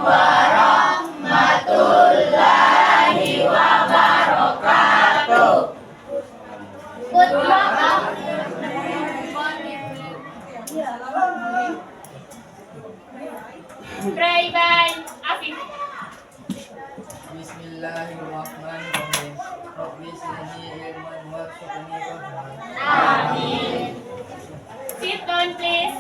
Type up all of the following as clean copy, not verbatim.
warahmatullahi wabarakatuh. Good Pray by Afif. Bismillahirrahmanirrahim. Rabbi zidni ilman warzuqni fahman. Amin. Sit down, please.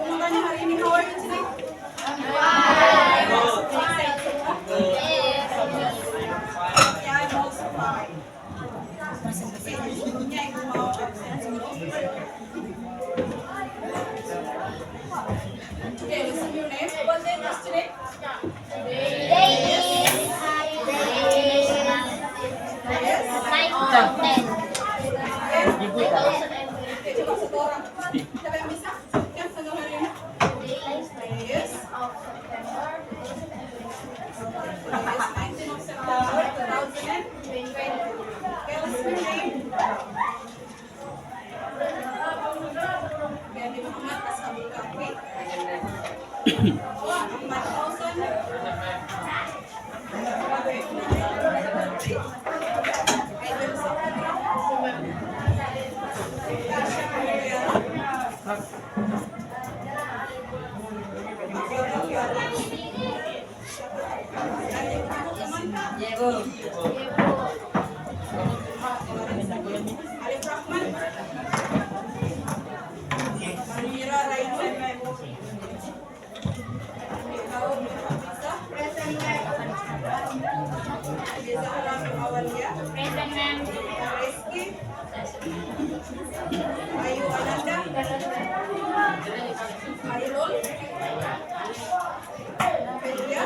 Semuanya hari ini how are you today? Yeah, I'm also fine. Ibunya ibu mau absen sebelum. Okay, listen your name. What name is today? Oke, coba satu orang. Siapa yang bisa? Yang tanggal hari ini? Yes. 19 of September 2020. Okay, listen your name. Nabi Muhammad Ashabul Kahfi. Ahmad Fauzan. Alif Rahman. Manira Raini. Kau bisa. Zahra Awalia. Rizky. Ayu Ananda. Airul. Felia.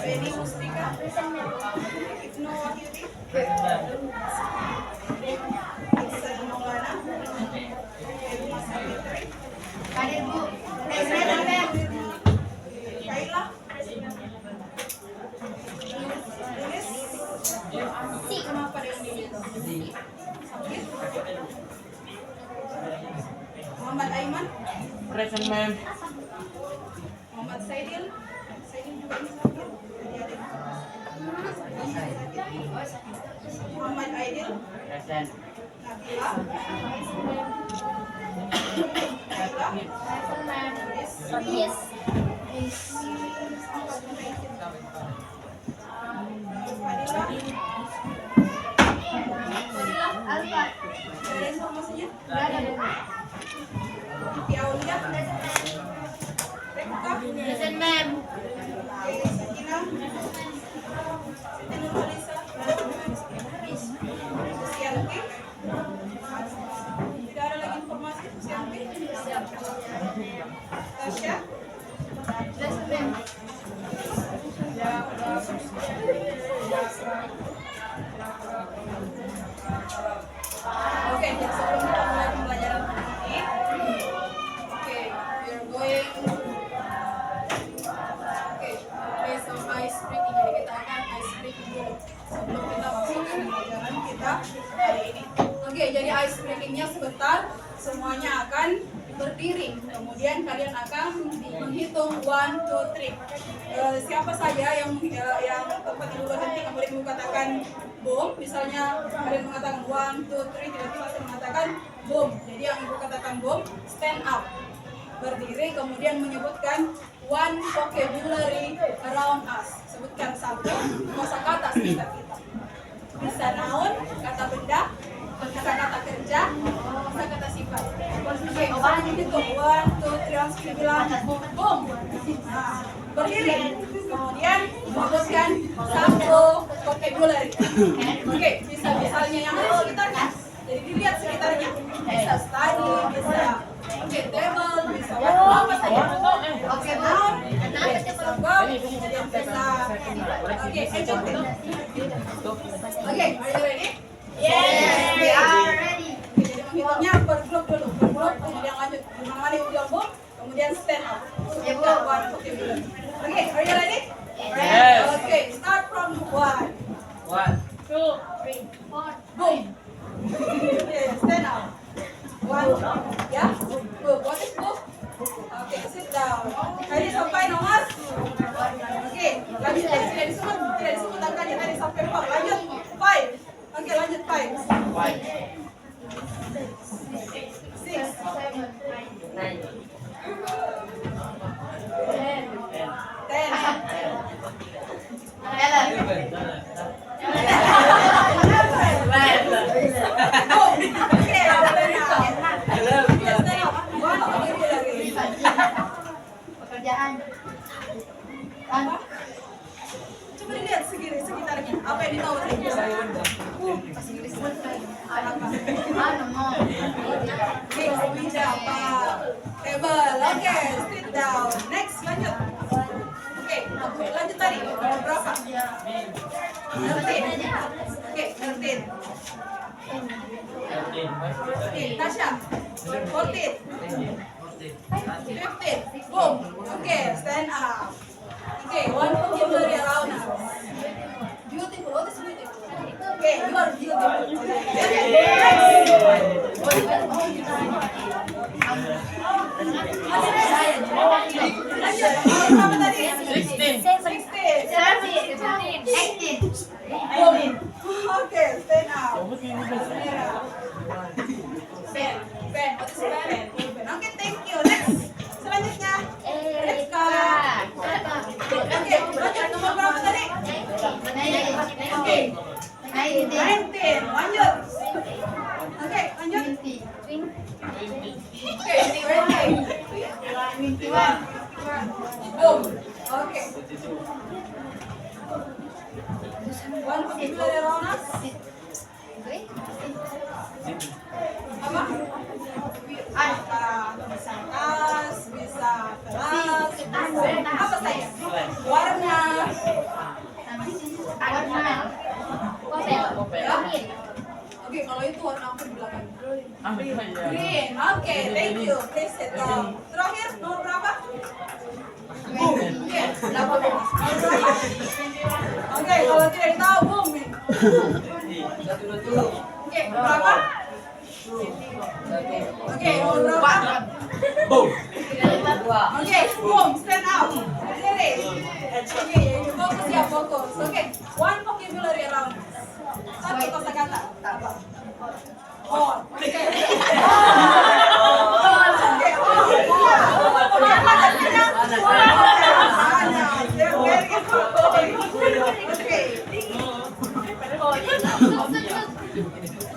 Beni Mustika. Ibnu Wahyudi. Ihsan Maulana. Elma Savitri. Kaila. Lilis. Kenapa dengan Lilis? Sakit? Muhammad Aiman. Present, ma'am. Muhammad Saidil. Saidil juga ini sakit. Muhammad Aidil. Present. Nabila. Kaila. Yes. Fadila. Ada informasinya? Siti Aulia. Rekka. Listen, ma'am. Sakina. Siti Nurhalisa. Susianti. Tidak ada lagi informasi Susianti. Tasya. Listen, ma'am. Oke, jadi sebelum kita mulai pembelajaran ini, oke, we're going, play some ice breaking. Jadi kita akan ice breaking dulu sebelum kita masuk ke pembelajaran kita hari ini. Oke, jadi ice breakingnya sebentar, semuanya akan berdiri. Kemudian kalian akan menghitung 1, 2, 3. Siapa saja yang tempat ibu berhenti kemudian ibu katakan boom, misalnya kalian mengatakan 1, 2, 3, tiba-tiba saya mengatakan boom. Jadi yang ibu katakan boom, stand up, berdiri, kemudian menyebutkan one vocabulary around us. Sebutkan satu kosakata sekitar kita. Bisa noun, kata benda, kata-kata kerja, kata sifat. Oke, misalnya dihitung 1, 2, 3, langsung bilang boom. Nah, berdiri. Kemudian menyebutkan satu vocabulary. Oke, bisa misalnya yang ada sekitarnya. Jadi dilihat sekitarnya. Bisa study, bisa table, bisa apa saja. Oke, noun, bisa verb, kemudian bisa. Oke, adjective. Oke, are you ready? Yes, we are ready. Jadi menghitungnya per grup dulu, per grup, kemudian lanjut. Dimana yang bilang boom, kemudian stand up. Sebutkan one vocabulary. Oke, are you ready? Yes. Okay, start from 1. 1, 2, 3, 4. Boom. Okay, stand up. Ya, Bu, what is Bu? Oke, sit down. Tadi sampai nomor? Oke, lanjut tadi tidak disebut angkanya tadi sampai 4. Lanjut 5. Oke, lanjut 5. 6. 10. Pekerjaan. Coba dilihat sekitarnya. Apa yang ditahu tadi? Meja apa? Table. Oke, sit down. Next, lanjut. Oke, lanjut tadi. Nomor berapa? 13. Oke, 13. Oke, Tasha. 14. 15. Boom. Okay, stand up. Okay, one vocabulary around us. Beautiful. What is beautiful? Okay, you are beautiful. Berapa tadi? 16. 18. Boom. Okay, stand up. Ben, what is Ben? Okay, thank you. Next. Selanjutnya. Let's go. Oke, lanjut nomor berapa tadi? Oke. 19. Lanjut. Oke, lanjut. Oke, 20. Boom. Oke. One vocabulary around us. Apa? Bisa tas, bisa kelas, apa saya? Warna. Oke, kalau itu warna apa di belakang? Green. Oke, thank you. Please sit down. Terakhir, nomor berapa? Oke, 18. Oke, kalau tidak tahu, boom. Oke, berapa? Oke, nomor berapa? Boom. Oke, boom, stand up. Berdiri. Oke, fokus ya, fokus. Oke, one vocabulary around. Satu kosakata. Oh, oke.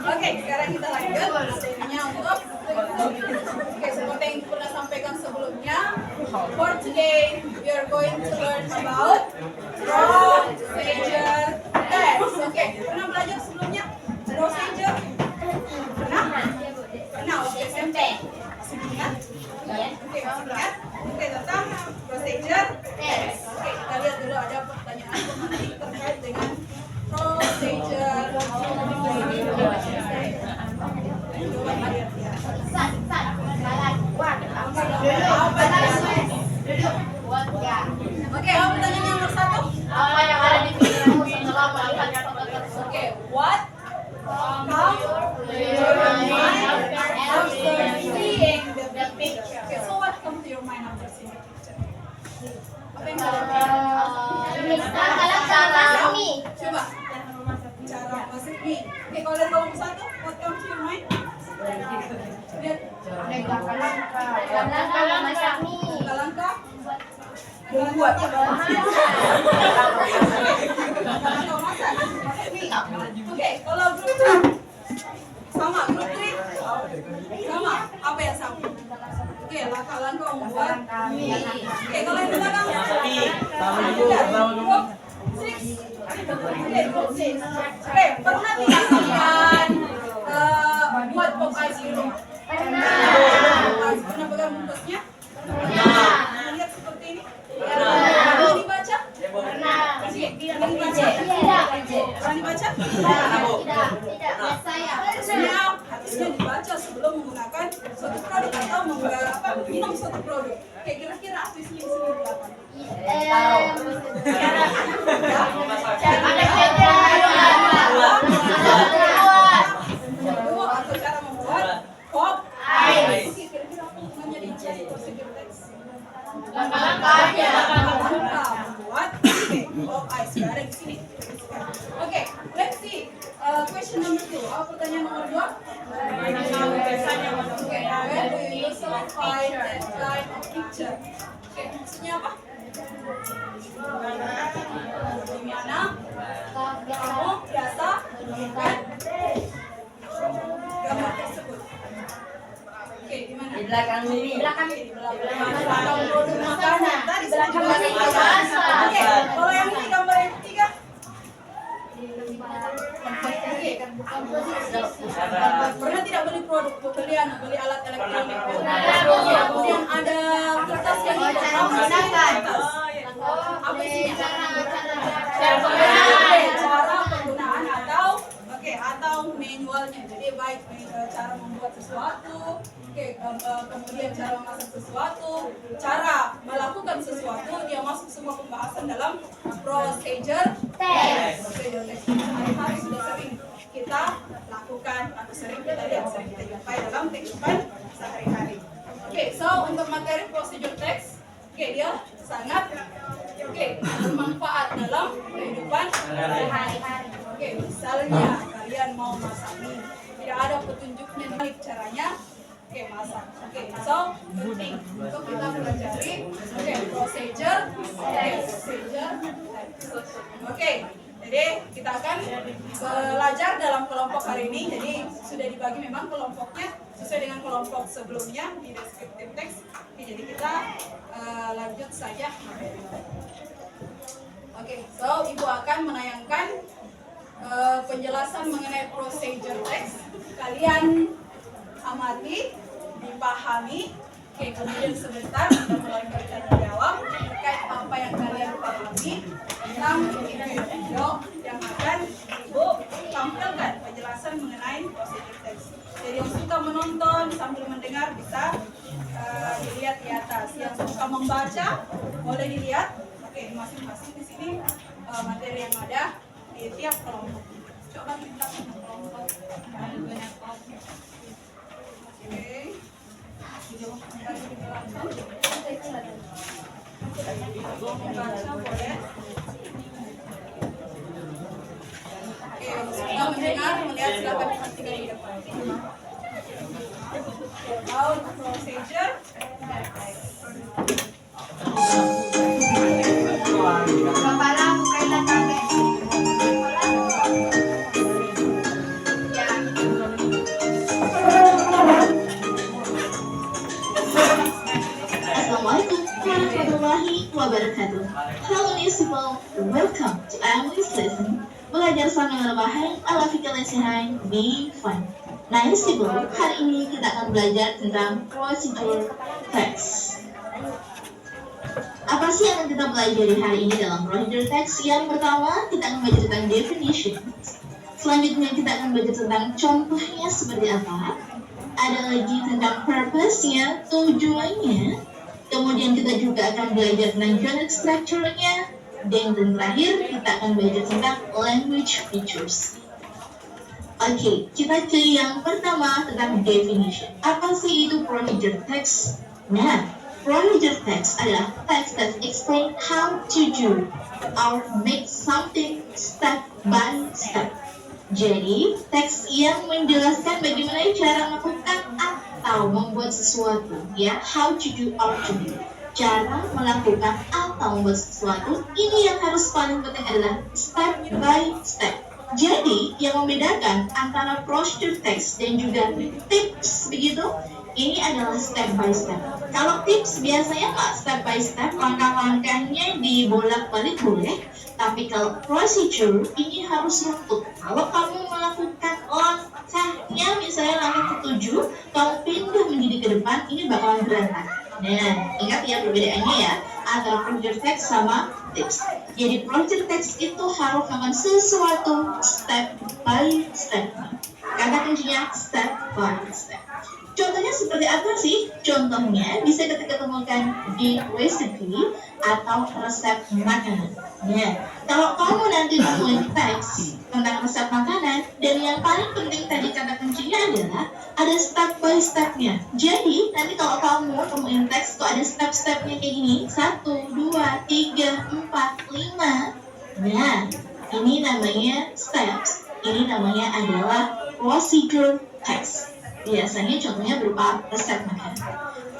Oke, sekarang kita lanjut serinya untuk seperti yang pernah sampaikan sebelumnya. For today, we are going to learn about procedure test. Oke, pernah belajar sebelumnya procedure? Pernah? Pernah waktu SMP. Masih ingat? Oke, masih ingat? Oke, tentang procedure test. Oke, kita lihat dulu ada pertanyaan terkait dengan procedure. Oke, apa pertanyaan yang nomor 1? Apa yang ada di pikiranmu setelah melihat Oke, what come to your mind after seeing the picture? Okay, so what come to your mind after seeing the picture? Apa yang cara mie? Coba. Cara masak mie. Oke, kalau dari nomor 1, what come to your mind? Lihat. Langkah masak mie. Langkah. Buat Oke, kalau grup trip sama grup trip sama apa yang sama? Oke, langkah membuat mie. Oke, kalau yang di belakang grup six. Oke, grup six. Oke, pernah tidak kalian buat pop ice di rumah? Pernah pegang bungkusnya? Pernah lihat seperti ini? Pernah dibaca? Pernah. Pernah dibaca? Pernah dibaca? Tidak. Saya. Harusnya dibaca sebelum menggunakan suatu produk atau minum suatu produk. Oke, kira-kira apa isinya di sini delapan? Atau cara membuat pop Where do you usually find that kind of picture? Oke, maksudnya apa? Di mana kamu biasa menemukan gambar tersebut? Oke, di mana? Di belakang ini. Di belakang produk makanan. Tadi sudah Belakang dibahas. makanan. Oke, kalau yang ini gambar yang ketiga? Pernah tidak beli produk pembelian, beli alat elektronik? Kemudian ada kertas yang hitam. Apa isinya? Cara penggunaan atau manualnya. Jadi baik cara membuat sesuatu, kemudian cara memasak sesuatu, cara melakukan sesuatu, dia masuk semua pembahasan dalam procedure text. Hari-hari sudah sering kita lakukan atau sering kita lihat, sering kita jumpai dalam kehidupan sehari-hari. So untuk materi procedure text, dia sangat bermanfaat dalam kehidupan sehari-hari. Misalnya kalian mau masak mie, tidak ada petunjuknya baik caranya masak. So penting untuk kita pelajari procedure text. Jadi kita akan belajar dalam kelompok hari ini. Jadi sudah dibagi memang kelompoknya sesuai dengan kelompok sebelumnya di descriptive text. Jadi kita lanjut saja. So Ibu akan menayangkan penjelasan mengenai procedure text. Kalian amati, dipahami, kemudian sebentar kita mulai bertanya jawab terkait apa yang kalian pahami tentang video yang akan Ibu tampilkan penjelasan mengenai procedure text. Jadi yang suka menonton sambil mendengar bisa dilihat di atas. Yang suka membaca boleh dilihat. Masing-masing di sini materi yang ada di tiap kelompok. Coba kita kelompok banyak kelompok. Membaca boleh. Suka mendengar, melihat silakan diperhatikan di depan. Now procedure. Kepala kailan kami? Assalamualaikum warahmatullahi wabarakatuh. Hello new people, welcome to English lesson. Belajar sambil rebahan ala fikir lesehan be fun. Nah new people, hari ini kita akan belajar tentang procedure text. Apa sih yang akan kita pelajari hari ini dalam procedure text? Yang pertama, kita akan belajar tentang definition. Selanjutnya, kita akan belajar tentang contohnya seperti apa. Ada lagi tentang purpose-nya, tujuannya. Kemudian kita juga akan belajar tentang unit structure-nya. Dan terakhir, kita akan belajar tentang language features. Oke, kita ke yang pertama tentang definition. Apa sih itu procedure text? Nah, procedure text adalah text that explain how to do or make something step by step. Jadi, teks yang menjelaskan bagaimana cara melakukan atau membuat sesuatu, ya, how to do or to do. Cara melakukan atau membuat sesuatu, ini yang harus paling penting adalah step by step. Jadi, yang membedakan antara procedure text dan juga tips begitu, ini adalah step by step. Kalau tips biasanya nggak step by step, langkah-langkahnya dibolak-balik boleh. Tapi kalau procedure ini harus runtut. Kalau kamu melakukan langkahnya, misalnya langkah ke-7, kamu pindah menjadi ke depan, ini bakalan berantakan. Nah, ingat ya perbedaannya ya antara procedure text sama tips. Jadi procedure text itu harus melakukan sesuatu step by step. Kata kuncinya step by step. Contohnya seperti apa sih? Contohnya bisa kita ketemukan di recipe atau resep makanan. Nah, kalau kamu nanti nemuin teks tentang resep makanan, dan yang paling penting tadi kata kuncinya adalah ada step by stepnya. Jadi nanti kalau kamu temuin teks tuh ada step-stepnya kayak gini, 1, 2, 3, 4, 5. Nah, ini namanya steps. Ini namanya adalah procedure text. Biasanya contohnya berupa resep makanan.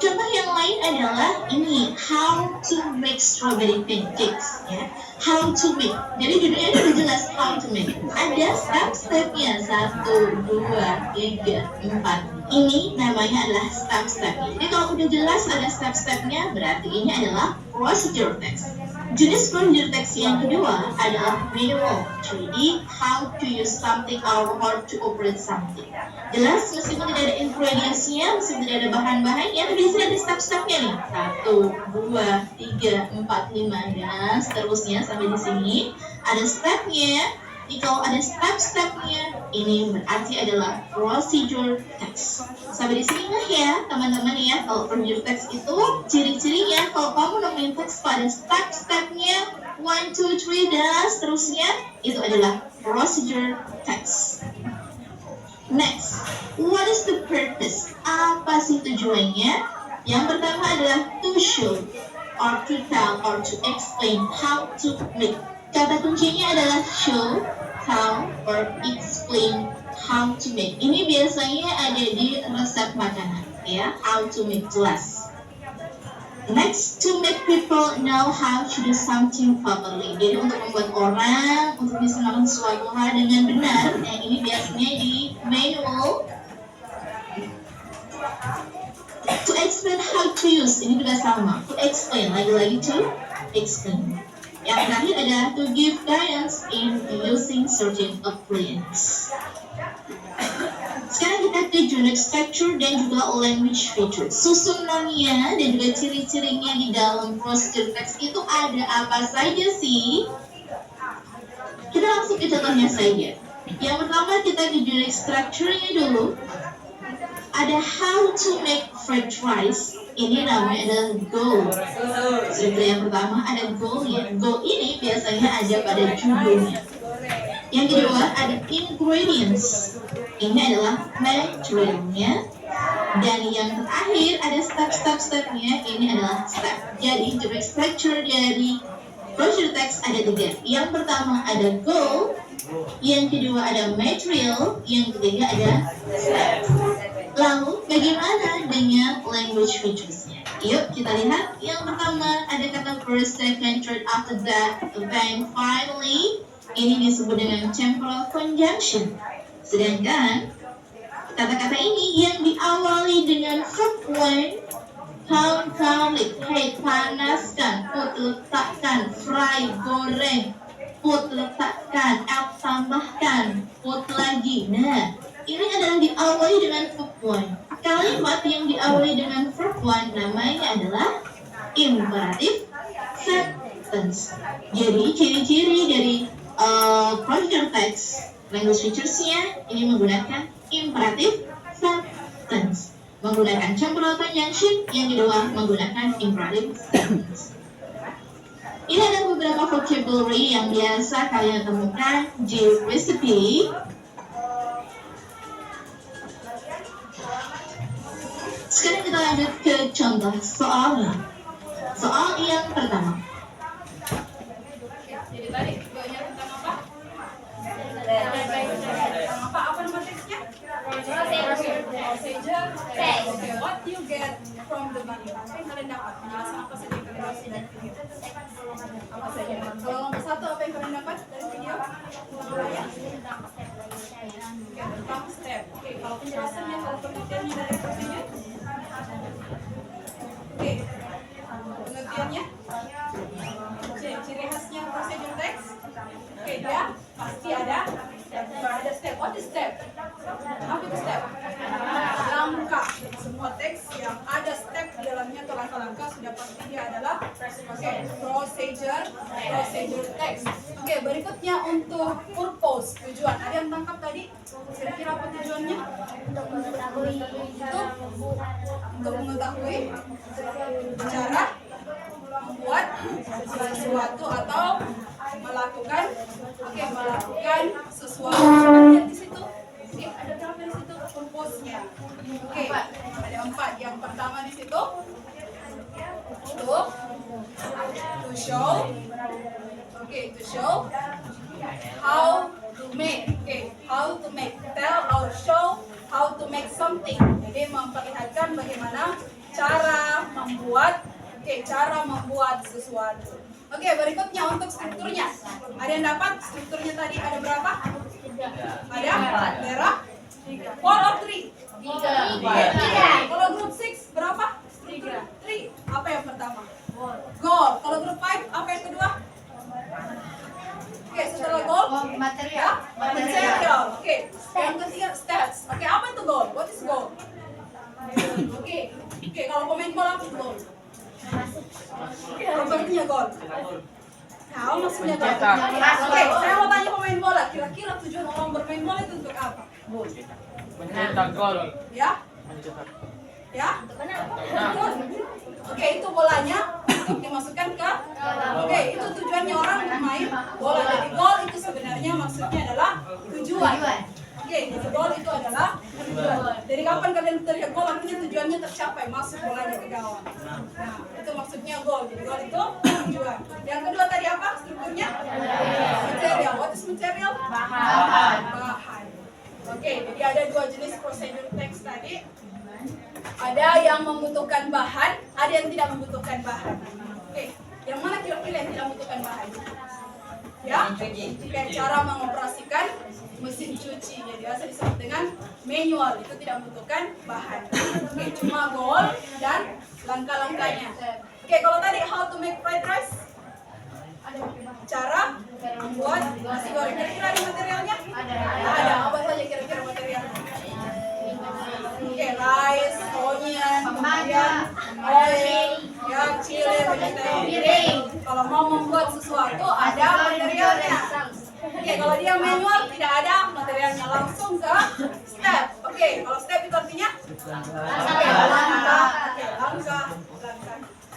Contoh yang lain adalah ini, how to make strawberry pancakes, ya. How to make. Jadi judulnya itu udah jelas how to make. Ada step-stepnya 1, 2, 3, 4. Ini namanya adalah step-stepnya. Jadi kalau udah jelas ada step-stepnya, berarti ini adalah procedure text. Jenis procedure text yang kedua adalah manual. Jadi how to use something or how to operate something. Jelas meskipun tidak ada ingredients-nya, meskipun tidak ada bahan-bahannya, tapi di sini ada step-stepnya nih. 1, 2, 3, 4, 5 dan seterusnya sampai di sini ada stepnya. Jadi kalau ada step-stepnya, ini berarti adalah procedure text. Sampai di sini nggak ya teman-teman ya, kalau procedure text itu ciri-cirinya kalau kamu nemuin teks pada step-stepnya 1, 2, 3 dan seterusnya, itu adalah procedure text. Next, what is the purpose? Apa sih tujuannya? Yang pertama adalah to show or to tell or to explain how to make. Kata kuncinya adalah show, tell, or explain how to make. Ini biasanya ada di resep makanan, ya. How to make, jelas. Next, to make people know how to do something properly. Jadi untuk membuat orang untuk bisa melakukan suatu hal dengan benar. Nah, ini biasanya di manual. To explain how to use, ini juga sama. To explain, lagi-lagi to explain. Yang terakhir ada to give guidance in using certain appliances. Sekarang kita ke unit structure dan juga language features. Susunannya dan juga ciri-cirinya di dalam procedure text itu ada apa saja sih? Kita langsung ke contohnya saja. Yang pertama kita ke unit structure-nya dulu. Ada how to make fried rice. Ini namanya adalah goal. Cerita yang pertama ada goal-nya. Goal ini biasanya ada pada judulnya. Yang kedua ada ingredients. Ini adalah materialnya. Dan yang terakhir ada step-stepnya. Ini adalah step. Jadi direct structure dari procedure text ada 3. Yang pertama ada goal. Yang kedua ada material. Yang ketiga ada step. Lalu bagaimana dengan language features-nya? Yuk kita lihat. Yang pertama ada kata first, second, third, after that, then, finally. Ini disebut dengan temporal conjunction. Sedangkan kata-kata ini yang diawali dengan verb one, count, garlic, hey, panaskan, put, letakkan, fry, goreng, put, letakkan, add, tambahkan, put lagi. Nah, ini adalah diawali dengan verb one. Kalimat yang diawali dengan verb one namanya adalah imperative sentence. Jadi ciri-ciri dari procedure text language features-nya ini menggunakan imperative sentence, menggunakan temporal conjunction. Yang kedua menggunakan imperative sentence. Ini ada beberapa vocabulary yang biasa kalian temukan di recipe. Sekarang kita lanjut ke contoh soalnya. Soal yang pertama. Jadi tadi doanya tentang apa? Tentang apa? Apa nama teksnya? Procedure. Okay, what you get from the video? Apa yang kalian dapat? Penjelasan apa saja yang kalian dapat dari video? Apa saja? Kalau nomor 1 apa yang kalian dapat dari video? Ya. Tentang step. Oke, kalau penjelasannya, kalau pengertiannya dari procedure? Oke, pengertiannya? Ciri khasnya procedure text. Oke, dia pasti ada step. What is step? Apa itu step? Langkah. Semua teks yang ada step di dalamnya atau langkah-langkah sudah pasti dia adalah procedure text. Oke, berikutnya untuk purpose, tujuan. Ada yang tangkap tadi? Kira-kira apa tujuannya? Untuk mengetahui cara membuat sesuatu atau melakukan sesuatu. Lihat di situ. Ada berapa di situ purpose-nya? Oke, ada 4. Yang pertama di situ to show. Oke, to show how to make. Oke, how to make. Tell or show how to make something. Jadi memperlihatkan bagaimana cara membuat, cara membuat sesuatu. Oke, berikutnya untuk strukturnya. Ada yang dapat strukturnya tadi ada berapa? Ada? Merah? 4 or 3? 3. Kalau grup 6 berapa? 3. Apa yang pertama? Goal. Kalau grup 5 apa yang kedua? Oke, setelah goal? Material. Material. Oke. Yang ketiga steps. Oke, apa itu goal? What is goal? Oke, kalau pemain bola apa itu goal? Apa artinya goal? Nah, maksudnya goal. Oke, saya mau tanya pemain bola. Kira-kira tujuan orang bermain bola itu untuk apa? Mencetak gol. Ya? Ya? Oke, itu bolanya untuk dimasukkan ke. Oke, itu tujuannya orang bermain bola. Jadi gol itu sebenarnya maksudnya adalah tujuan. Oke, jadi gol itu adalah tujuan. Jadi kapan kalian teriak gol, artinya tujuannya tercapai, masuk bolanya ke gawang. Nah, itu maksudnya gol. Jadi gol itu tujuan. Yang kedua tadi apa strukturnya? Material. What is material? Bahan. Oke, jadi ada 2 jenis procedure text tadi. Ada yang membutuhkan bahan, ada yang tidak membutuhkan bahan. Oke, yang mana kira-kira yang tidak membutuhkan bahan? Ya, kayak cara mengoperasikan mesin cuci, jadi biasa disebut dengan manual, itu tidak membutuhkan bahan. Oke, cuma goal dan langkah-langkahnya. Oke, kalau tadi how to make fried rice, cara membuat nasi goreng. Kira-kira ada materialnya? Ada. Apa saja kira-kira materialnya? Oke, rice, onion, kemudian oil, ya, chili, vegetable. Kalau mau membuat sesuatu ada materialnya. Oke, kalau dia manual tidak ada materialnya, langsung ke step. Oke, kalau step itu artinya langkah. Oke, langkah.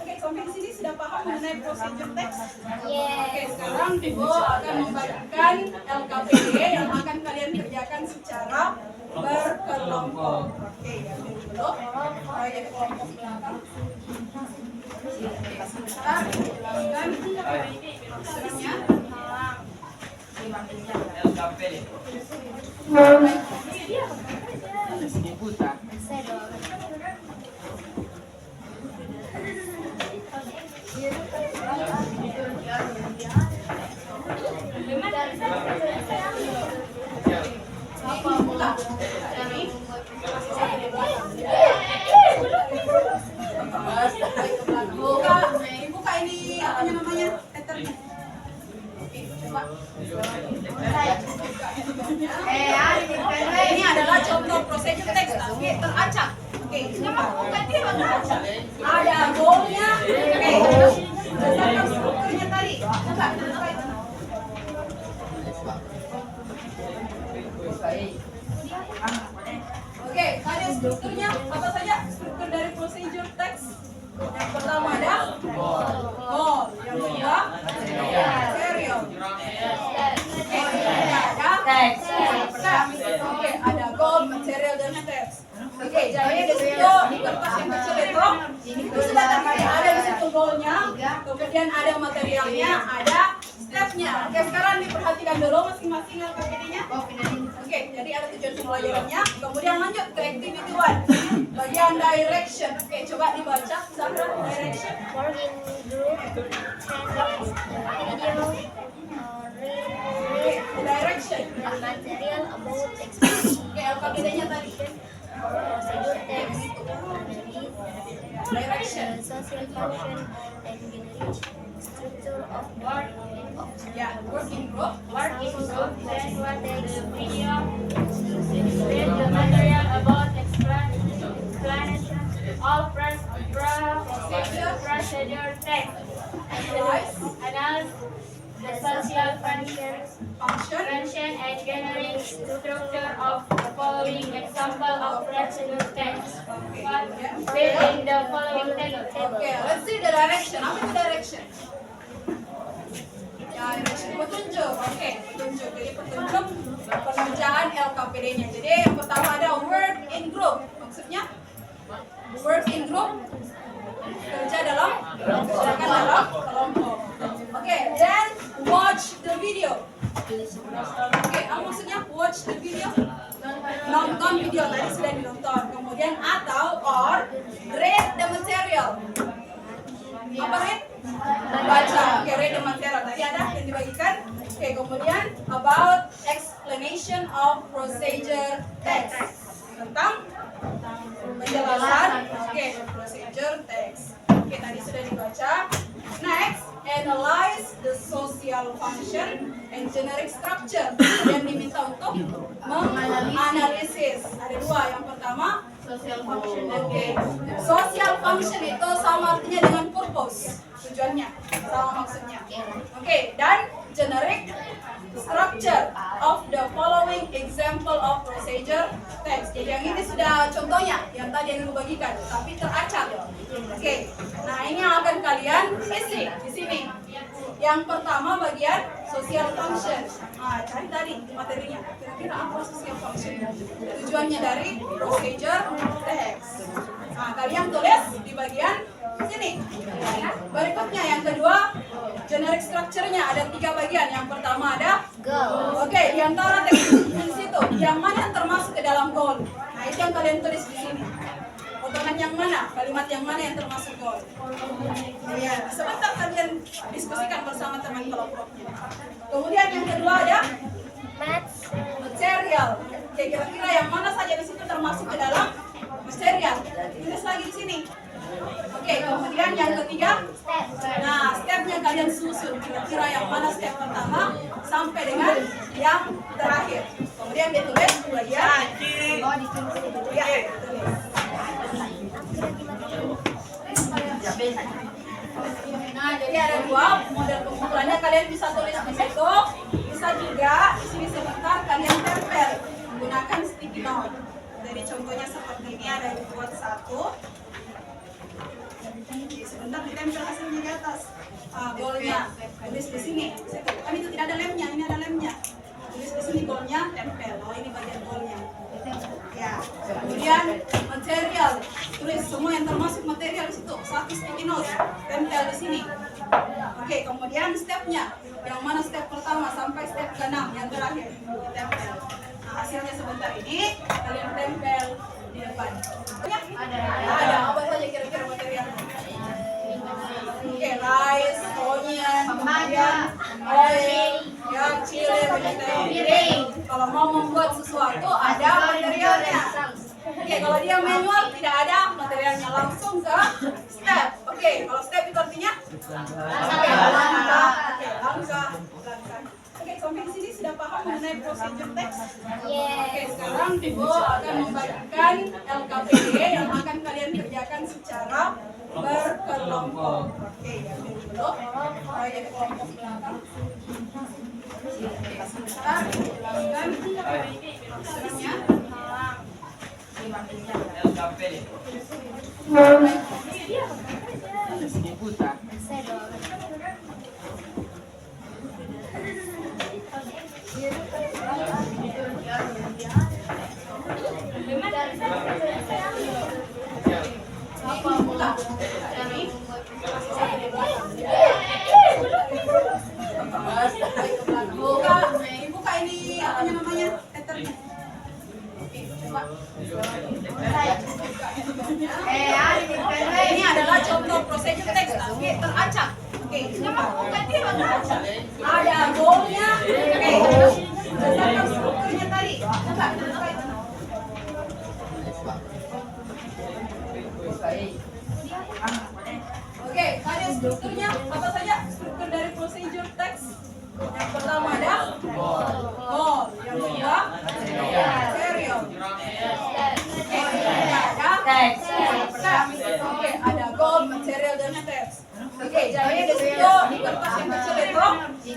Oke, sampai di sini sudah paham mengenai procedure text? Oke, sekarang Ibu akan membagikan LKPD yang akan kalian kerjakan secara berkelompok. Oke, ya dulu. Jadi kelompok belakang. Oke, sebentar dijelaskan maksudnya. Buka ini apanya namanya? Letternya. Oke, coba. Ini adalah contoh procedure text tapi teracak. Oke, bukan dia teracak. Ada goalnya. Oke, berdasarkan strukturnya tadi. Coba, apa itu? Oke, tadi strukturnya apa saja? Struktur dari procedure text. Yang pertama ada goal, yang kedua material. Oke, ada text. Oke, ada goal, material dan text. Oke, jadi di situ di kertas yang kecil itu sudah terkait ada di situ goalnya, kemudian ada materialnya, ada stepnya. Oke, sekarang diperhatikan dulu masing-masing LKPD-nya. Oke, jadi ada tujuan pembelajarannya. Kemudian lanjut ke activity 1. Bagian direction. Oke, coba dibaca. Zahra, direction. Work in group, video, Oke, direction. material about expression, Oke, LKPD-nya tadi. procedure text, Direction. social function, and generate structure of work. Ya, working group. Work in group, then what text, video, then the material about explanation of procedure text. Analyze the social function and generate structure of the following example of procedure text. Fill in the following table. Oke, let's see the direction. Apa itu direction? Ya, direction petunjuk. Oke, petunjuk. Jadi petunjuk pengerjaan LKPD-nya. Jadi yang pertama ada work in group. Maksudnya work in group, kerja dalam kelompok. Oke, then watch the video. Oke, apa maksudnya watch the video? Nonton video. video tadi sudah ditonton. Kemudian atau or read the material. Apa read? Baca. Oke, read the material. Tadi ada yang dibagikan. Oke, kemudian about explanation of procedure text. Tentang penjelasan. Oke, procedure text. Oke, tadi sudah dibaca. Next, analyze the social function and generic structure. Yang diminta untuk menganalisis. Ada dua. Yang pertama, social function. Oke, social function itu sama artinya dengan purpose. Tujuannya, sama maksudnya. Oke, dan generic structure of the following example of procedure text. Jadi yang ini sudah contohnya, yang tadi yang dibagikan, tapi teracak. Oke, nah ini yang akan kalian isi di sini. Yang pertama bagian social function. Nah, cari tadi materinya. Kira-kira apa social function? Tujuannya dari procedure text. Nah, kalian tulis di bagian sini. Berikutnya yang kedua, generic structure-nya ada 3 bagian. Yang pertama ada goal. Oke, di antara teks di situ, yang mana yang termasuk ke dalam goal? Nah, itu yang kalian tulis di sini. Potongan yang mana? Kalimat yang mana yang termasuk goal? Ya, sebentar kalian diskusikan bersama teman kelompoknya. Kemudian yang kedua ada material. Oke, kira-kira yang mana saja di situ termasuk ke dalam material? Tulis lagi di sini. Oke, kemudian yang ketiga, nah stepnya kalian susun. Kira-kira yang mana step pertama sampai dengan yang terakhir. Kemudian ditulis bagian. Oh, ditulis. Ya, ditulis. Nah, jadi ada 2 model pengumpulannya. Kalian bisa tulis di situ. Bisa juga di sini sebentar kalian tempel menggunakan sticky note. Jadi contohnya seperti ini, ada yang buat 1. Sebentar ditempel hasilnya di atas. Goalnya tulis di sini. Kan itu tidak ada lemnya, ini ada lemnya. Tulis di sini goalnya, tempel. Oh, ini bagian goalnya. Ya. Kemudian material, tulis semua yang termasuk material di situ. 1 sticky note, tempel di sini. Oke, kemudian stepnya, yang mana step pertama sampai step ke-6 yang terakhir, tempel. Nah, hasilnya sebentar ini kalian tempel di depan. Ada apa saja kira-kira material? Oke, rice, onion, kemudian oil, ya, chili, vegetable. Kalau mau membuat sesuatu ada materialnya. Oke, kalau dia manual tidak ada materialnya, langsung ke step. Oke, kalau step itu artinya langkah. Oke, langkah. Oke, sampai di sini sudah paham mengenai procedure text? Oke, sekarang Ibu akan membagikan LKPD yang akan kalian kerjakan secara berkelompok. Oke, ya dulu. Jadi kelompok belakang. Oke, sebentar jelaskan maksudnya. LKPD. Putar. Buka ini apa namanya? Letternya. Ini adalah contoh procedure text tapi teracak. Oke, bukan dia teracak. Ada goalnya. Oke, berdasarkan strukturnya tadi. Coba itu. Oke, tadi strukturnya apa saja? Struktur dari procedure text. Yang pertama ada goal, yang kedua material. Oke, ada text. Oke, ada goal, material dan text. Oke, jadi di situ di kertas yang kecil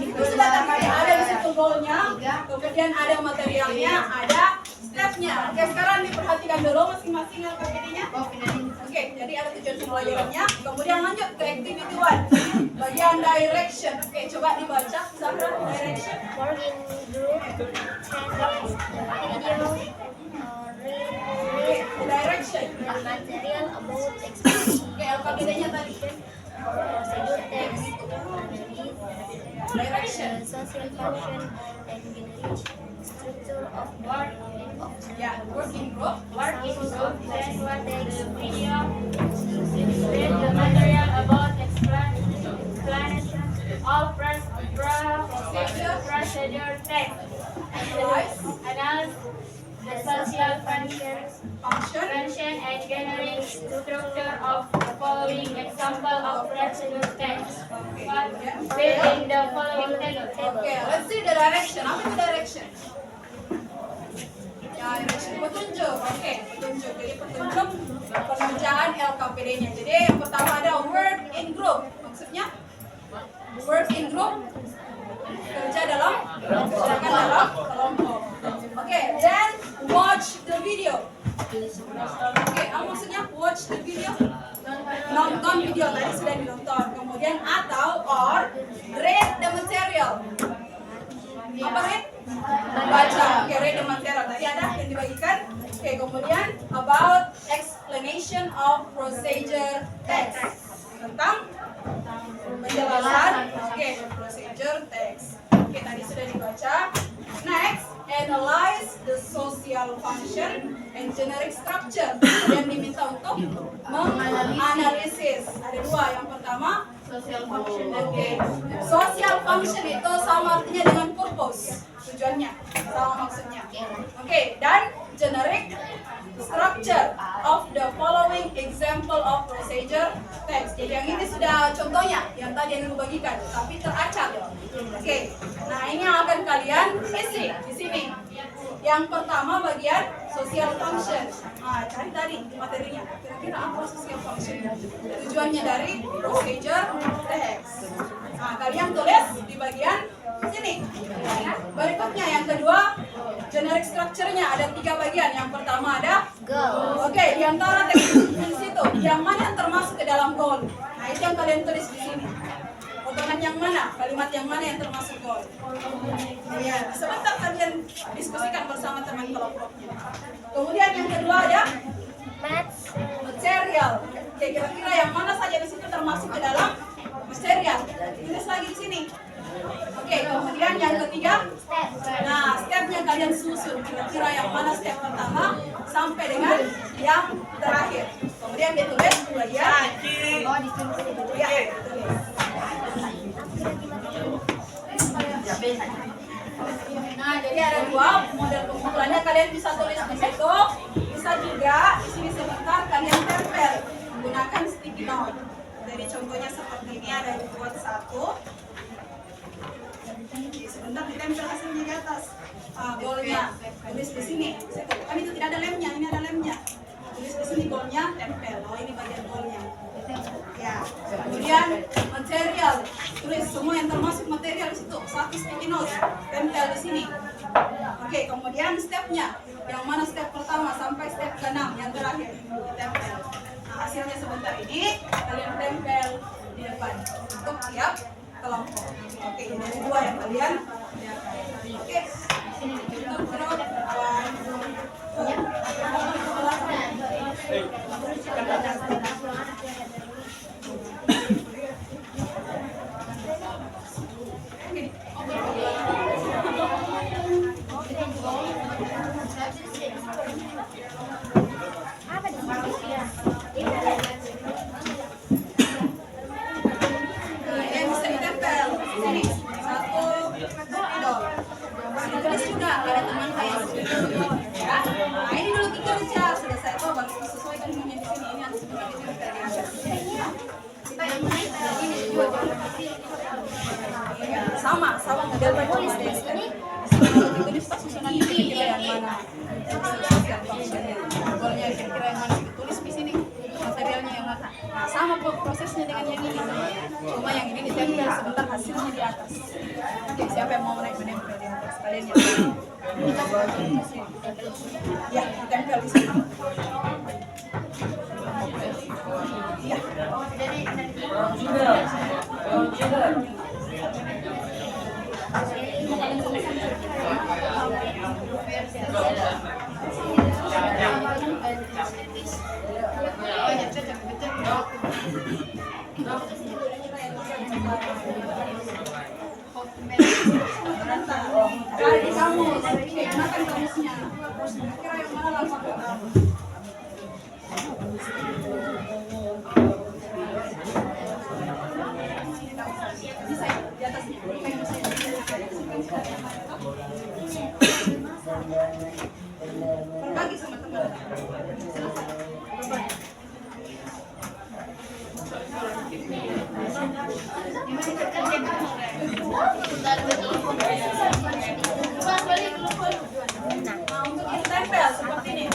itu sudah terkait ada di situ goalnya, kemudian ada materialnya, ada stepnya. Oke, sekarang diperhatikan dulu masing-masing LKPD-nya. Oke, jadi ada tujuan pembelajarannya. Kemudian lanjut ke activity 1. Bagian direction. Oke, coba dibaca. Zahra, direction. Work in group, video, read Direction. material about expression, Oke, LKPD-nya tadi. procedure text, Direction. social function, and generic structure of Ya, work in group. Work in group. Then what is the video? Read the material about explanation of procedure text. Analyze the social function and generic structure of the following example of procedure text. Fill in the following text. Okay, let's see the direction. Apa itu direction? Ya, direction petunjuk. Oke, petunjuk. Jadi petunjuk pengerjaan LKPD-nya. Jadi yang pertama ada work in group. Maksudnya work in group, kerja dalam kelompok. Oke, then watch the video. Oke, apa maksudnya watch the video? Nonton video tadi sudah dinonton. Kemudian atau or read the material. Apa read? Baca. Oke, read the material. Tadi ada yang dibagikan. Oke, kemudian about explanation of procedure text. Tentang penjelasan. Oke, procedure text. Oke, tadi sudah dibaca. Next, analyze the social function and generic structure. Yang diminta untuk menganalisis. Ada dua. Yang pertama, social function. Oke, social function itu sama artinya dengan purpose. Tujuannya, sama maksudnya. Oke, dan generic structure of the following example of procedure text. Jadi yang ini sudah contohnya, yang tadi yang dibagikan, tapi teracak. Oke, nah ini yang akan kalian isi di sini. Yang pertama bagian social function. Nah, cari tadi materinya. Kira-kira apa social function? Tujuannya dari procedure text. Nah, kalian tulis di bagian sini. Berikutnya yang kedua, generic structure-nya ada 3 bagian. Yang pertama ada goal. Oke, di antara teks di situ, yang mana yang termasuk ke dalam goal? Nah, itu yang kalian tulis di sini. Potongan yang mana? Kalimat yang mana yang termasuk goal? Ya, sebentar kalian diskusikan bersama teman kelompoknya. Kemudian yang kedua ada material. Oke, kira-kira yang mana saja di situ termasuk ke dalam material? Tulis lagi di sini. Oke, kemudian yang ketiga, nah stepnya kalian susun. Kira-kira yang mana step pertama sampai dengan yang terakhir. Kemudian ditulis bagian. Oh, ditulis. Ya, ditulis. Nah, jadi ada 2 model pengumpulannya. Kalian bisa tulis di situ, bisa juga di sini sebentar kalian tempel menggunakan sticky note. Jadi contohnya seperti ini, ada yang buat 1. Sebentar ditempel hasilnya di atas. Golnya tulis di sini. Kan itu tidak ada lemnya, ini ada lemnya. Tulis di sini golnya, tempel. Oh, ini bagian golnya. Ya. Kemudian material, tulis semua yang termasuk material di situ. 1 sticky note, tempel di sini. Oke, kemudian stepnya, yang mana step pertama sampai step ke-6 yang terakhir, tempel. Nah, hasilnya sebentar ini kalian tempel di depan untuk tiap kelompok. Oke, ini ada 2 yang kalian lihat. Oke, sini dicontoh terus. Sama model tulis di sini. Tulis susunan kira-kira yang mana? Golnya kira-kira yang mana? Tulis di sini. Materialnya yang mana? Nah, sama prosesnya dengan yang ini. Cuma yang ini ditempel sebentar hasilnya di atas. Oke, siapa yang mau menempel di atas? Kalian yang ya, ditempel di sini. Ya. Dari kamu, Gunakan kamusnya. Kira yang mana langkah pertama? Bisa di atasnya. Berbagi sama teman. Silakan. Berbagi. Nah, untuk ditempel seperti ini.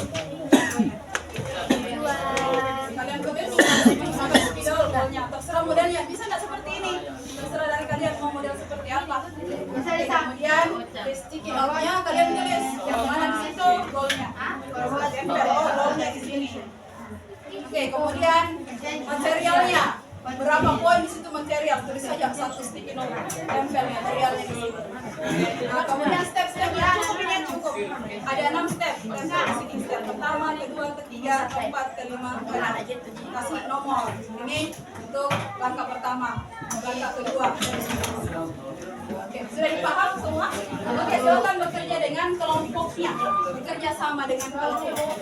Kalian kemudian pakai spidol bolnya. Terserah modelnya. Bisa nggak seperti ini? Terserah dari kalian mau model seperti apa. Kemudian di sticky note-nya kalian tulis yang mana di situ golnya. Tempel golnya di sini. Oke, kemudian materialnya. Berapa poin di situ material? Tulis saja satu sticky note. Tempel materialnya di situ. Nah, kemudian step-stepnya cukup ini cukup. Ada 6 step. Step pertama, kedua, ketiga, keempat, kelima, keenam. Kasih nomor. Ini untuk langkah pertama. Langkah kedua. Oke, sudah dipaham semua? Oke, silakan bekerja dengan kelompoknya. Bekerja sama dengan kelompok.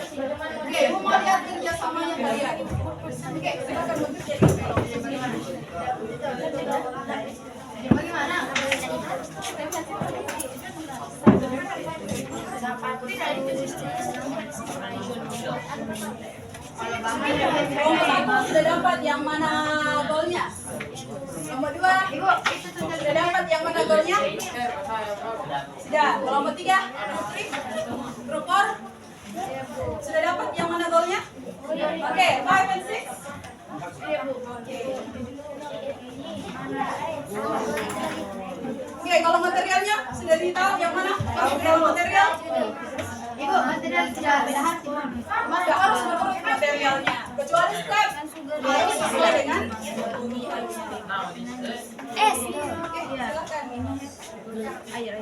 Oke, mau lihat kerja samanya kalian. Oke, silakan bekerja dengan kelompok. Bagaimana? Nomor 1 sudah dapat yang mana golnya? Nomor 2 sudah dapat yang mana golnya? Sudah. Nomor 3 grup 4 sudah dapat yang mana golnya? Oke, 5 and 6. Oke, kalau materialnya sudah ditahu yang mana? Kalau material? Ibu, material sudah beda hati. Maka harus menurut materialnya. Kecuali step harus sesuai dengan bunyi halusnya. Oke, silakan. Ayo.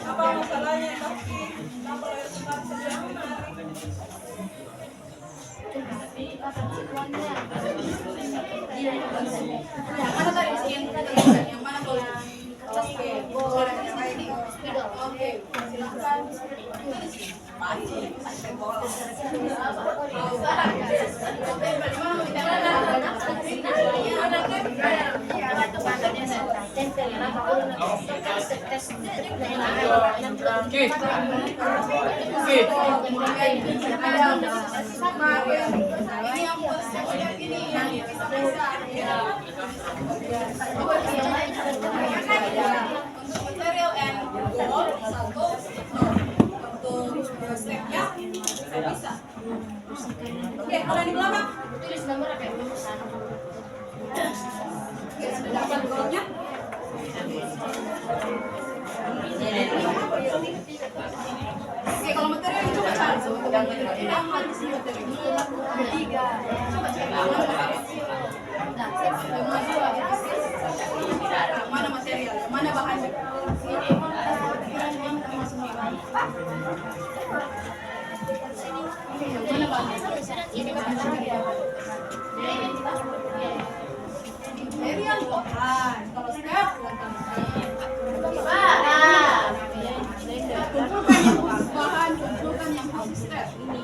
Apa masalahnya? Kenapa layar cepat saja? Mana tadi yang mana boleh? Oke, oke, silakan. Ini yang positif ini yang bisa. Untuk material and goal satu, untuk stepnya bisa. Oke, kalau di belakang Tulis nomor apa yang lulusan? oke, sudah dapat goalnya. Oke, kalau material coba cari untuk material aman di sini material. Tiga. Coba cari aman. Nah, yang mana material? Yang mana bahannya? Yang mana bahannya? Material bahan. Kalau step kumpulkan yang bahan, kumpulkan yang habis step ini.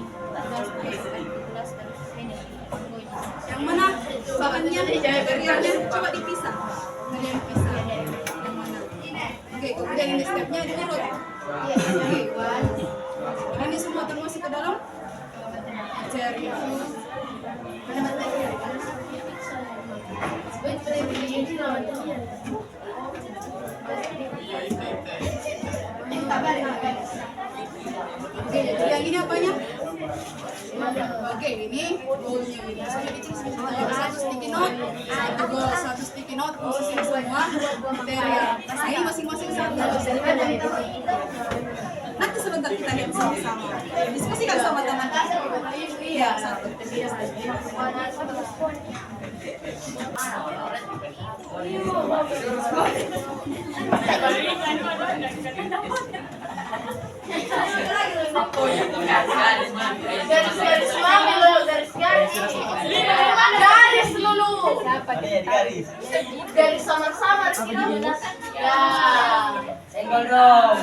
Yang mana bahannya, materialnya coba dipisah. Ada yang pisah. Yang mana? Oke, kemudian ini stepnya diurut. Oke, ini semua termasuk ke dalam material. Mana material? Oke, jadi yang ini apanya? Oke, ini goalnya ini. Satu sticky note, satu goal, satu sticky note, khusus ini semua material. Nah, ini masing-masing satu. Nanti sebentar kita lihat sama-sama. Diskusikan sama teman. Iya, satu. Garis mami dulu, garis dulu. Garis samar-samar gitu. Ya. Senggol dong.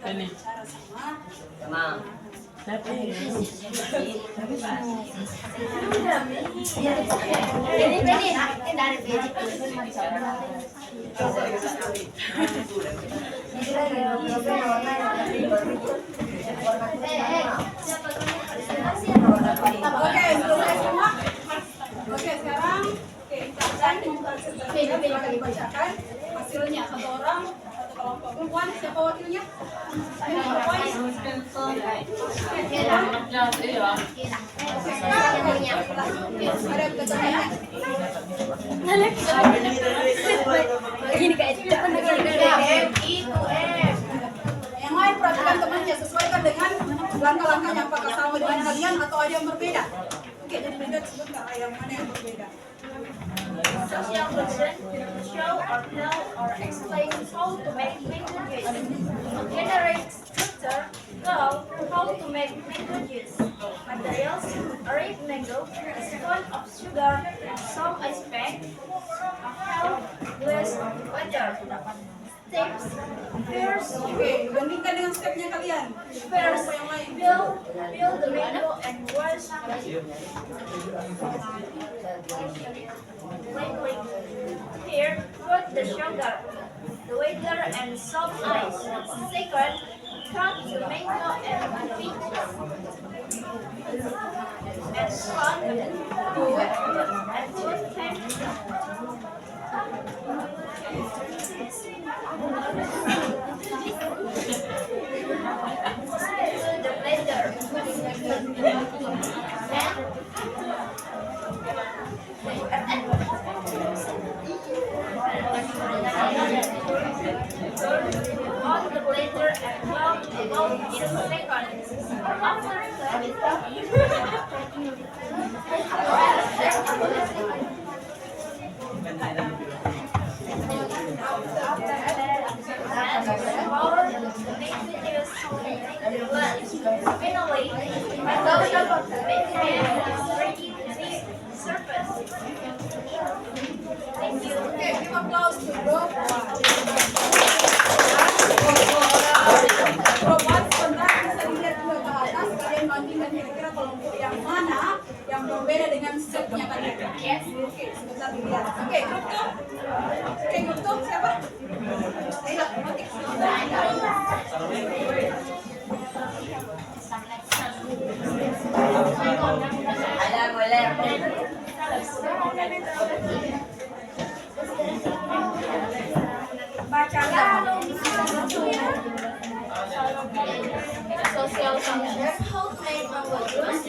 Ini. Tenang. Ini dari Oke, selesai semua. Oke, sekarang kita akan dibacakan hasilnya satu orang, satu kelompok. Perempuan, siapa wakilnya? Ayo, perempuan. Ada keterangan? Yang lain perhatikan temannya, sesuaikan dengan langkah-langkahnya. Apakah sama dengan kalian atau ada yang berbeda? Oke, jadi beda sebentar. Yang mana yang berbeda? Social question show or tell or explain how to make mango juice. Generate structure, how to make mango juice. Materials: a ripe mango, a spoon of sugar, some ice pack, a half glass of water. Steps: first, Oke, bandingkan dengan stepnya kalian. first Apa yang lain? peel the mango and wash lightly. Here, put the sugar, the water, and some ice. Second, cut the mango and peaches. And cut and put them. The blender. On the blender and blow about in a second. Finally, my lotion of the ready to be surface. Thank you. Oke, give applause to Bro. Bro, sebentar bisa dilihat juga ke atas. Kalian bandingkan kira-kira kelompok yang mana yang berbeda dengan stepnya kalian. Yes. Oke, sebentar dilihat. Oke, grup tuh. Oke, grup tuh siapa? Ayo, oke. Ada boleh. Social function, how to make mango juice.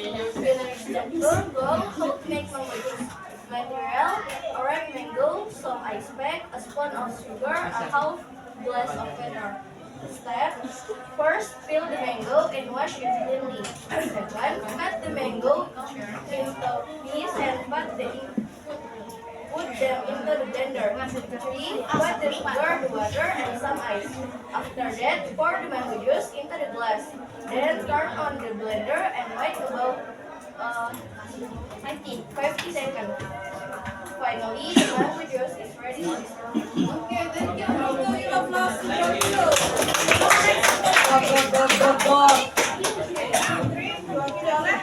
Burgle, how to make mango juice. Material, a ripe mango, some ice pack, a spoon of sugar, a half glass of water. Step: first, peel the mango and wash it cleanly. Second, cut the mango into pieces and put them into the blender. 3. Put the sugar, the water, and some ice. After that, pour the mango juice into the glass. Then turn on the blender and wait about 50 seconds. Finally, the mango juice is ready to be served. Oke, thank you. Give applause to Bro. Diwakili oleh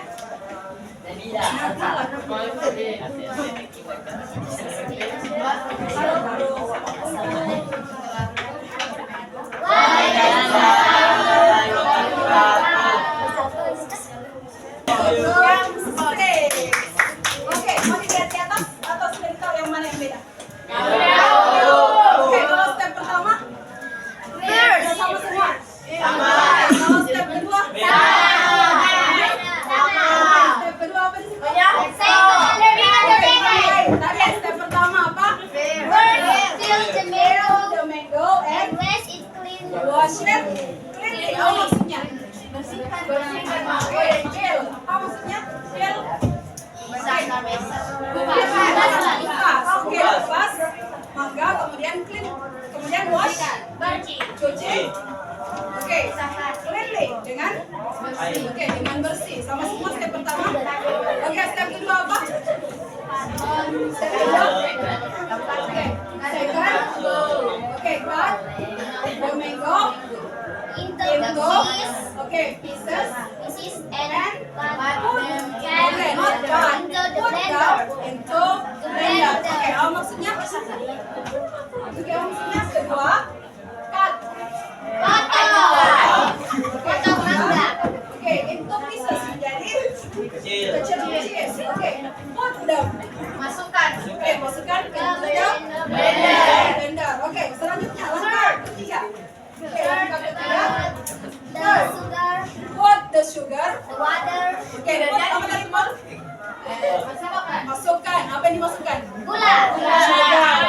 Oke, mau dilihat di atas atau sudah tahu yang mana yang beda? Oke, kalau step pertama, udah sama semua. Kalau step kedua, step kedua apa sih? Tadi step pertama apa? The mango and wash it cleanly. Apa maksudnya? Bersihkan mango dan peel. Apa maksudnya? Peel. Oke, kupas mangga, kemudian clean, kemudian wash, cuci. Oke, cleanly dengan bersih. Oke, dengan bersih. Sama semua step pertama. Oke, step kedua apa? Step kedua. Oke, second. Oke, cut the mango into pieces. And okay, not cut. Put them into blender. Oke, apa maksudnya? Oke, apa maksudnya? Kedua, cut. Oke, into pieces menjadi kecil-kecil. Oke, put them. Oke, masukkan ke dalam blender. Oke, selanjutnya langkah ketiga. Oke, langkah ketiga. Put the sugar. Oke, put apa tadi, Put? Masukkan. Apa yang dimasukkan? Gula. Sugar.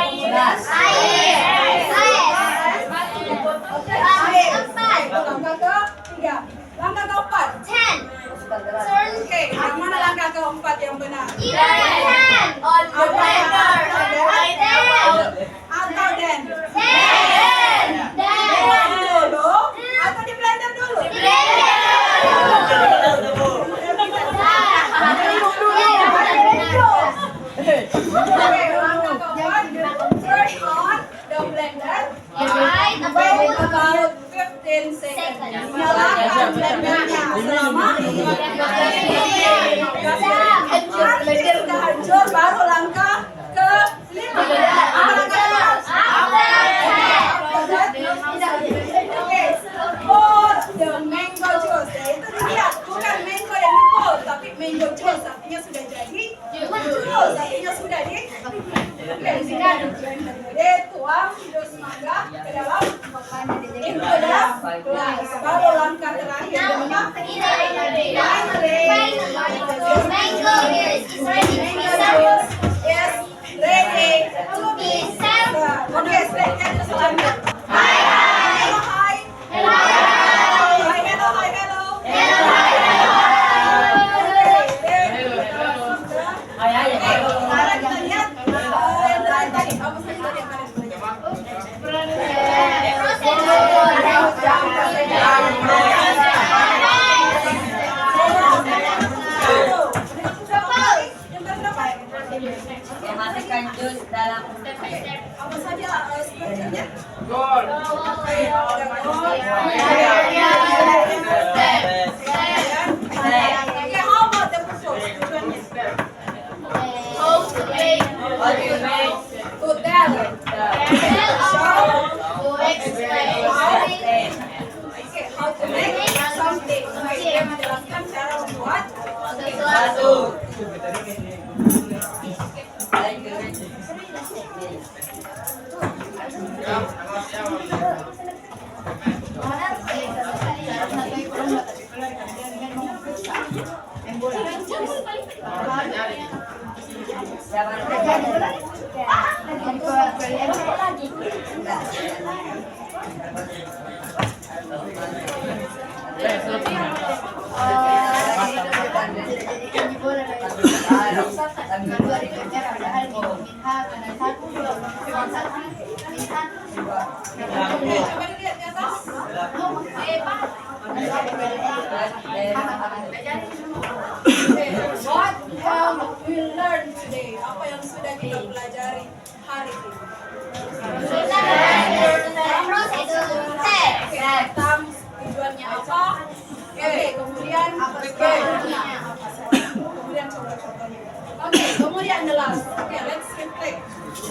Oke, air. Langkah ketiga. Langkah keempat. Oke, yang mana langkah keempat yang benar? Atau dan? Dulu atau di blender dulu? Oke, langkah keempat. Turn on the blender. Wait about 15 seconds. Nyalakan blendernya selama 15 menit. Sudah hancur, baru langkah ke-5. Apa langkah Oke, pour the mango juice. Ya, itu dilihat, bukan mango yang dipul, tapi mango juice artinya sudah jadi. Juice artinya sudah di. Oke, di sini ada blender. Jadi tuang jus mangga ke dalam into the glass. Baru langkah terakhir apa? Ready to be served. Oke, selanjutnya selanjutnya. Hello, hi. Hello. Sekarang kita lihat yang tadi. Apa saja tadi yang kalian Masukkan jus dalam apa saja sepertinya? gol. Oke, how about the purpose? Tujuannya? To tell. Show. Oke, how to make something. Dia menjelaskan cara membuat sesuatu. Coba dilihat di atas. What have we learned today? Apa yang sudah kita pelajari hari ini? Tentang tujuannya apa? Oke, kemudian bagaimana apa saja? Kemudian contoh-contohnya. Oke, kemudian the last. Oke, let's reflect.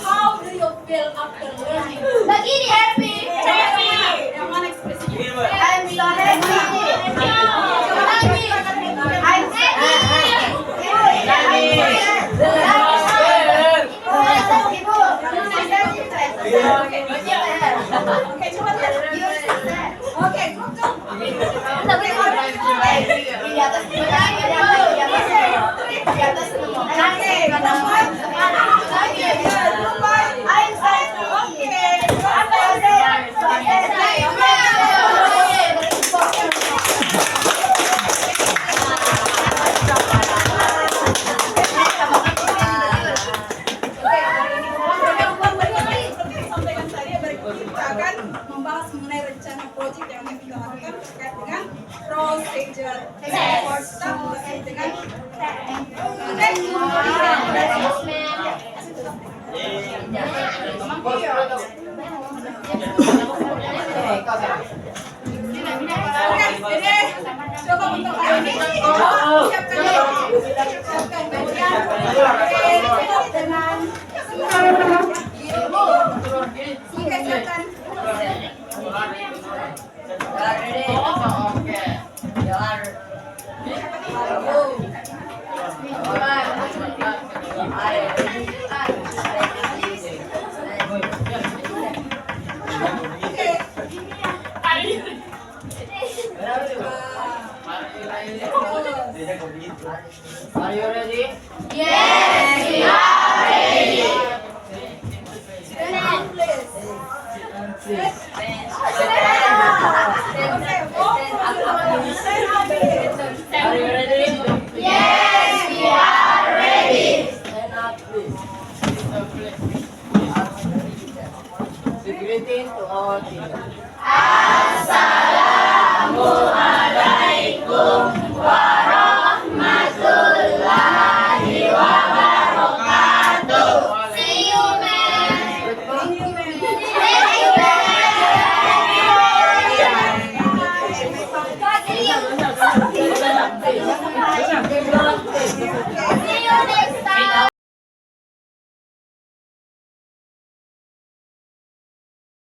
How do you feel after learning? Begini, happy. Yang mana ekspresinya? I'm so happy. I'm Oke, coba lihat. Oke, grup. Oke. kita akan membahas mengenai rencana proyek yang akan kita lakukan terkait dengan procedure terkait dengan Oke, coba untuk hari ini siapkan dengan oke, siapkan. Are you ready? Yes, we are ready. Stand please. Are you ready? Yes, we are ready. Stand up, please. The greeting to our team. Assalamualaikum